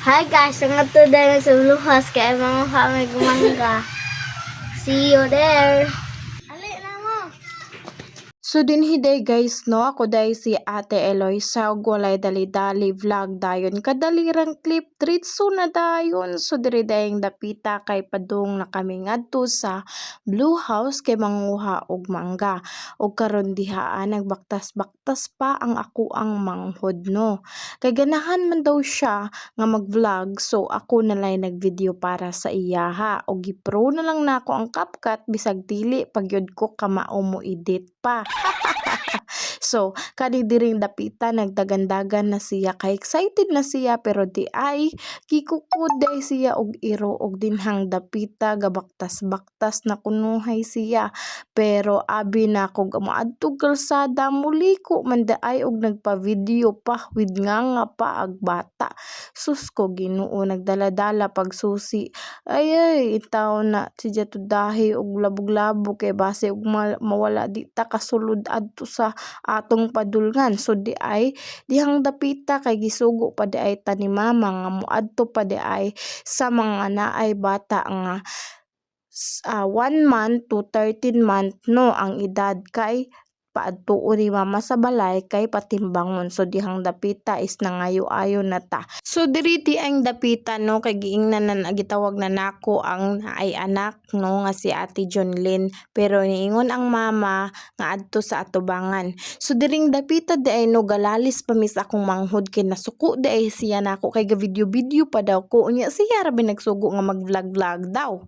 Hi guys, ang ato dahil sa luhas kaya mga kami gumangga. See you there. Ali na mo. So dinhi day guys no, ako day si Ate Eloy sa walay dali-dali vlog dayon kadalirang clip diretso na dayon. So diri dayong dapita kay padung na kami ngadto sa Blue House kay manguha og mangga. Og karon diha nagbaktas-baktas pa ang ako ang manghod no. Kay ganahan man daw siya nga mag-vlog, so ako na lang nag-video para sa iyaha og gi-pro na lang nako ang CapCut bisag dili pagyud ko kamao mo edit pa. So, kani diring dapita nagdagandagan na siya kay excited na siya pero di ay gikukod day siya og iro og dinhang dapita gabaktas-baktas na kunuhay siya pero abi na ko moadtog kalsada muli ko man ay og nagpa-video pa with nga pa ag bata. Sus ko Ginoo nagdala-dala pag susi ay itaw na siya tudahi og labog-labog kay base og mawala di ta kasulod adto sa atong padulngan. So di ay dihang dapita kay gisugo pa di ay ta ni mama nga moadto pa di ay sa mga naay bata nga 1 month to 13 month no ang edad kay paadtuon ni mama sa balay kay patimbangon. So dihang dapita is nangayo-ayo na ta. So diri di ang dapita no kay giingnan na gitawag na nako ang ay anak no nga si Ate Jonlyn pero niingon ang mama nga adto sa atubangan. So diring dapita di ay no galalis pa mis akong manghod kay nasuko di ay siya nako kay ga video pa daw ko unya siya ra nagsugo nga mag-vlog daw.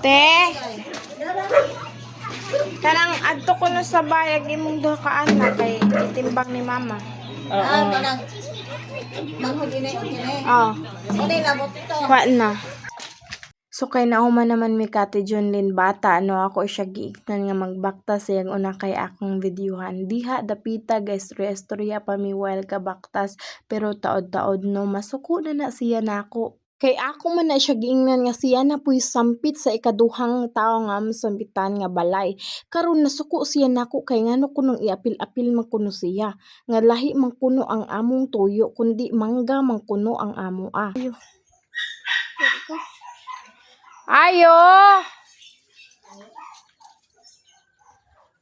Te kanang adto ko no sa bayag imong duha ka anak kay itimbang ni mama. Kanang manghod ini. Oh, Unay labot ito. wa na. So kay nahuman naman mi Kate Jonlyn bata no ako siya giignan nga magbaktas yang una kay akong videohan. Diha dapita guys istorya pa mi while ka baktas pero taod-taod no masuko na siya nako. Kay ako man na siya giingnan nga siya na puy sampit sa ikaduhang tao nga sampitan nga balay. Karon nasuko siya nako kay ngano kunong iapil-apil man kuno siya. Nga lahi man kuno ang among tuyo kundi mangga man kuno ang amo Ayo.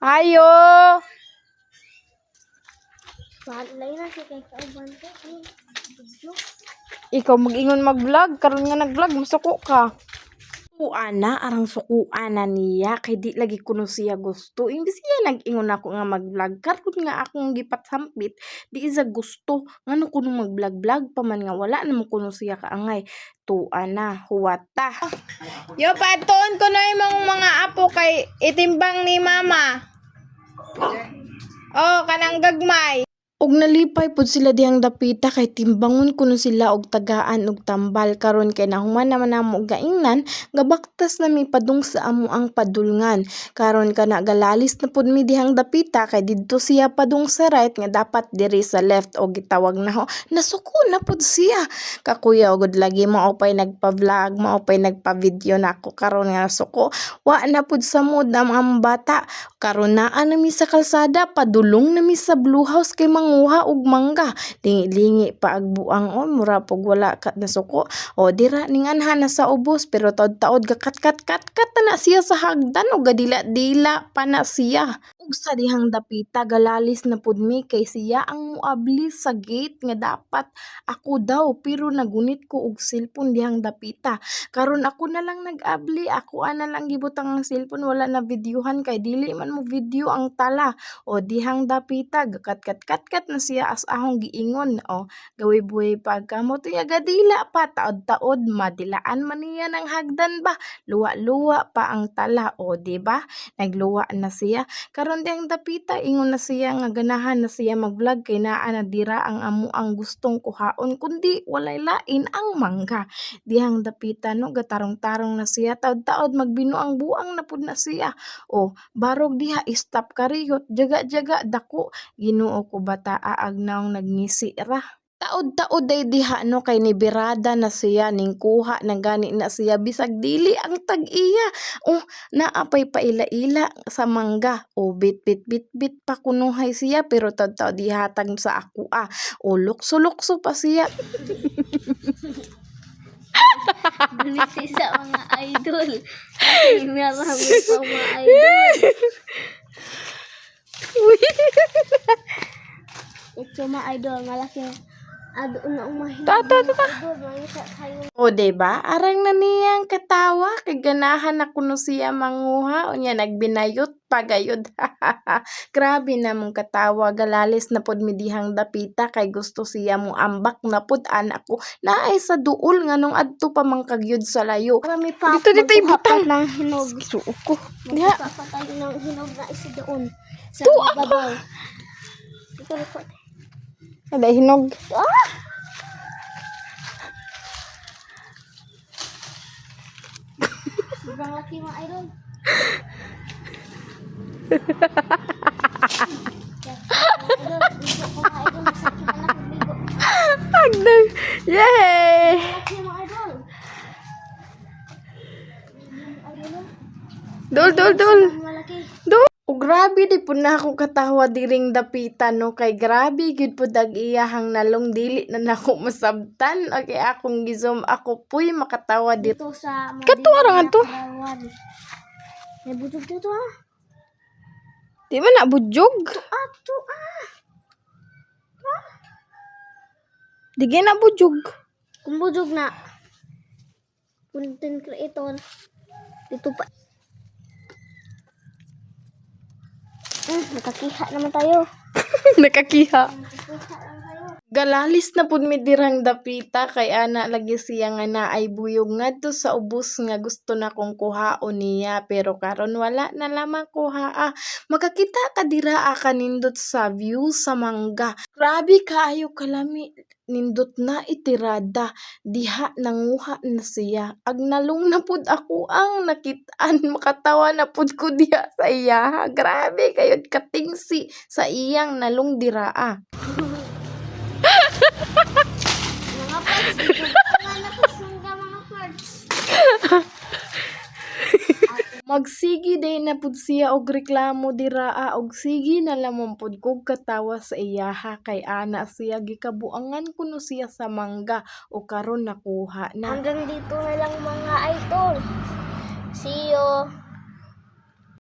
Ayo. Balay na siya kay kauban ko. Video. Ikaw mag-ingon mag-vlog karon nga nag-vlog masuko ka. Ana arang sukuan na niya kay di lagi kuno siya gusto. Imbis siya nag-ingon ako nga mag-vlog karon nga akong gipatsampit di isa gusto ngano kuno mag-vlog pa man nga wala namo kuno siya kaangay. Tuana huwata. Yo paton ko na imong mga apo kay itimbang ni mama. Oh kanang gagmay. Og nalipay pud sila dihang dapita kay timbangon kuno sila og tagaan og tambal karon kay nahuman naman namo og gaingnan gabaktas na mi padung sa amo ang padulngan karon kana galalis na pud mi dihang dapita kay didto siya padung sa right nga dapat diri sa left og gitawag na ho nasuko na pud siya kakuya og lagi mao pay nagpa-vlog mao pay nagpa-video nako karon nga nasuko wa na pud sa mood ang bata karon naa na mi sa kalsada padulong na mi sa Blue House kay manguha og mangga lingi-lingi pa ag buang mura pug wala kat nasuko o dira ninganhan na sa ubos pero taod-taod gakat na siya sa hagdan o gadila-dila pa na siya ug sa dihang dapita galalis na pud mi kay siya ang muabli sa gate nga dapat ako daw pero nagunit ko og cellphone dihang dapita karon ako na lang nag-abli ako ana lang gibutang ang cellphone wala na videohan kay dili man mo video ang tala o dihang dapita gakat na siya as ahong giingon o gawi-buhi pagkamot ya gadila pa taod-taod madilaan man niya ng hagdan ba luwa-luwa pa ang tala o di ba nagluwa na siya karon dihang dapita ingon na siya nga ganahan na siya mag-vlog kay naa na dira ang amo ang gustong kuhaon kundi walay lain ang mangga dihang dapita no gatarong-tarong na siya taod-taod magbino ang buang na pud na siya o barog diha stop kariyot jaga-jaga dako Ginoo ko bata aag naong nagngisi ra. Taod-taod day diha no kay nibirada na siya ning kuha na gani na siya bisag dili ang tag-iya. Oh, naapay paila-ila sa mangga. O bit pa kunuhay siya pero tad-taod dihatag sa ako O lukso-lukso pa siya. Buniti sa mga idol. Kasi marami pa mga idol. Ito mga idol, malaki. Na umahin. Idol, makita kayo. O diba? Arang na niyang katawa kay ganahan na kuno siya manguha o niya nagbinayot pagayod. Grabe na mong katawa galalis na pod midihang dapita kay gusto siya mo ambak na pod anak ko naay sa duol nganong adto pa man kagyud sa layo. Marami pa. Dito ibutang ng hinog. Suko. Magkuha pa tayo ng hinog na isa doon. Sa babaw. Ito record. Ada hinog. Sobrang laki mga idol. Agdang. Yay! Laki mga idol. Dul. Malaki. O grabe di po na ako katawa diring dapita no kay grabe gid po dag iyahang nalong dili na nako masabtan okay akong gizom ako puy makatawa dito. Dito sa Katuwa ra nga to. May butog dito Di man na budyog. Ato Di na budyog. Kung butog na. Content creator. Dito pa. Nakakiha naman tayo. Nakakiha. Nakakiha lang tayo. Galalis na pud mi dirang dapita kay ana lagi siya nga naay buyog ngadto sa ubos nga gusto na kong kuhaon niya pero karon wala na lamang kuha. Makakita ka dira ka nindot sa view sa mangga. Grabe kaayo kalami nindot na itirada diha nanguha na siya. Agnalong na pud ako ang nakitaan makatawa na pud ko diha sa iya. Grabe kayod katingsi sa iyang nalong diraa. Mga parts. Dito mga nakasungga mga parts. Magsigi day na pud siya og reklamo diraa og sige na lamang pud kog katawa sa iyaha kay ana siya gikabuangan kuno siya sa mangga o karon nakuha na. Hanggang dito na lang mga idol. See you.